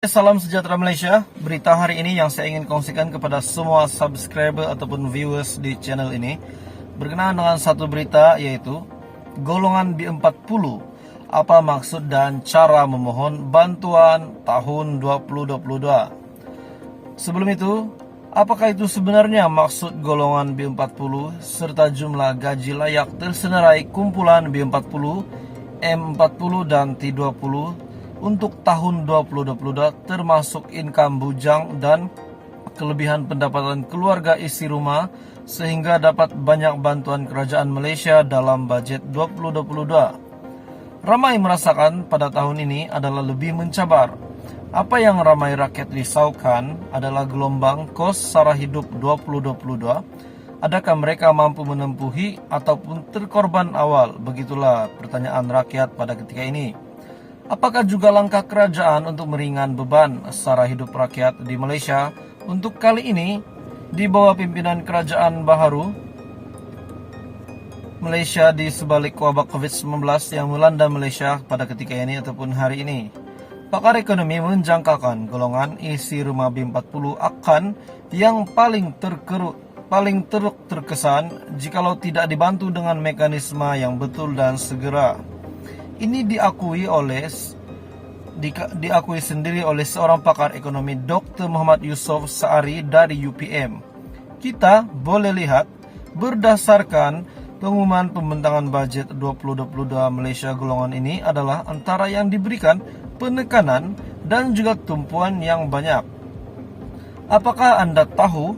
Salam sejahtera Malaysia. Berita hari ini yang saya ingin kongsikan kepada semua subscriber ataupun viewers di channel ini berkenaan dengan satu berita, yaitu golongan B40. Apa maksud dan cara memohon bantuan tahun 2022? Sebelum itu, apakah itu sebenarnya maksud golongan B40 serta jumlah gaji layak tersenarai kumpulan B40, M40 dan T20 untuk tahun 2022, termasuk income bujang dan kelebihan pendapatan keluarga isi rumah, sehingga dapat banyak bantuan kerajaan Malaysia dalam bajet 2022. Ramai merasakan pada tahun ini adalah lebih mencabar. Apa yang ramai rakyat risaukan adalah gelombang kos sara hidup 2022. Adakah mereka mampu menempuhi ataupun terkorban awal? Begitulah pertanyaan rakyat pada ketika ini. Apakah juga langkah kerajaan untuk meringan beban sara hidup rakyat di Malaysia untuk kali ini di bawah pimpinan kerajaan baharu Malaysia di sebalik wabak COVID-19 yang melanda Malaysia pada ketika ini ataupun hari ini? Pakar ekonomi menjangkakan golongan isi rumah B40 akan yang paling terkesan jikalau tidak dibantu dengan mekanisme yang betul dan segera. Ini diakui sendiri oleh seorang pakar ekonomi, Dr. Muhammad Yusof Saari dari UPM. Kita boleh lihat berdasarkan pengumuman pembentangan bajet 2022 Malaysia, golongan ini adalah antara yang diberikan penekanan dan juga tumpuan yang banyak. Apakah Anda tahu?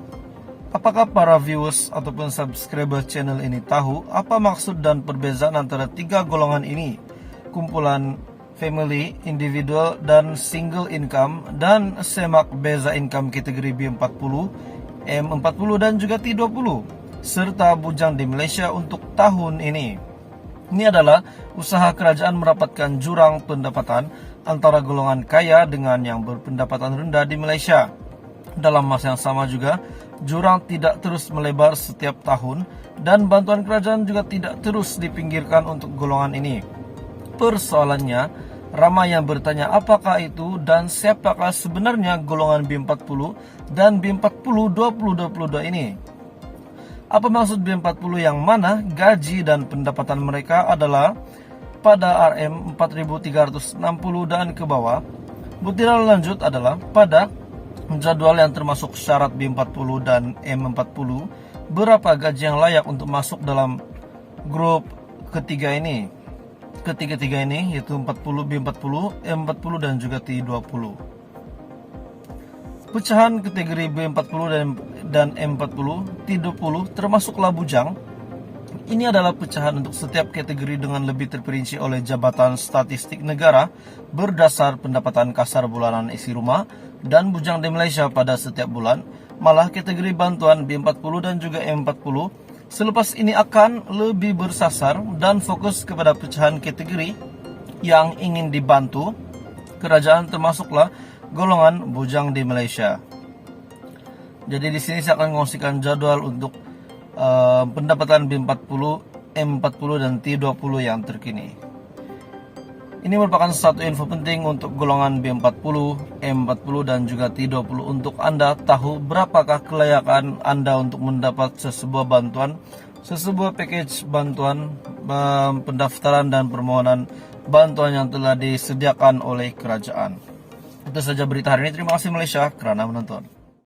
Apakah para viewers ataupun subscriber channel ini tahu apa maksud dan perbezaan antara tiga golongan ini? Kumpulan family, individual, dan single income, dan semak beza income kategori B40, M40, dan juga T20, serta bujang di Malaysia untuk tahun ini. Ini adalah usaha kerajaan merapatkan jurang pendapatan antara golongan kaya dengan yang berpendapatan rendah di Malaysia. Dalam masa yang sama juga, jurang tidak terus melebar setiap tahun, dan bantuan kerajaan juga tidak terus dipinggirkan untuk golongan ini. Persoalannya, ramai yang bertanya apakah itu dan siapakah sebenarnya golongan B40 dan B40 2022 ini. Apa maksud B40 yang mana gaji dan pendapatan mereka adalah pada RM 4.360 dan ke bawah. Butiran lanjut adalah pada jadwal yang termasuk syarat B40 dan M40, berapa gaji yang layak untuk masuk dalam grup ketiga ini. Ketiga-tiga ini yaitu 40, B40, M40 dan juga T20. Pecahan kategori B40 dan M40, T20 termasuklah bujang. Ini adalah pecahan untuk setiap kategori dengan lebih terperinci oleh Jabatan Statistik Negara berdasar pendapatan kasar bulanan isi rumah dan bujang di Malaysia pada setiap bulan. Malah kategori bantuan B40 dan juga M40 selepas ini akan lebih bersasar dan fokus kepada pecahan kategori yang ingin dibantu kerajaan, termasuklah golongan bujang di Malaysia. Jadi di sini saya akan mengkongsikan jadwal untuk pendapatan B40, M40 dan T20 yang terkini. Ini merupakan satu info penting untuk golongan B40, M40 dan juga T20 untuk Anda tahu berapakah kelayakan Anda untuk mendapat sebuah bantuan, sebuah package bantuan, pendaftaran dan permohonan bantuan yang telah disediakan oleh kerajaan. Itu saja berita hari ini. Terima kasih Malaysia kerana menonton.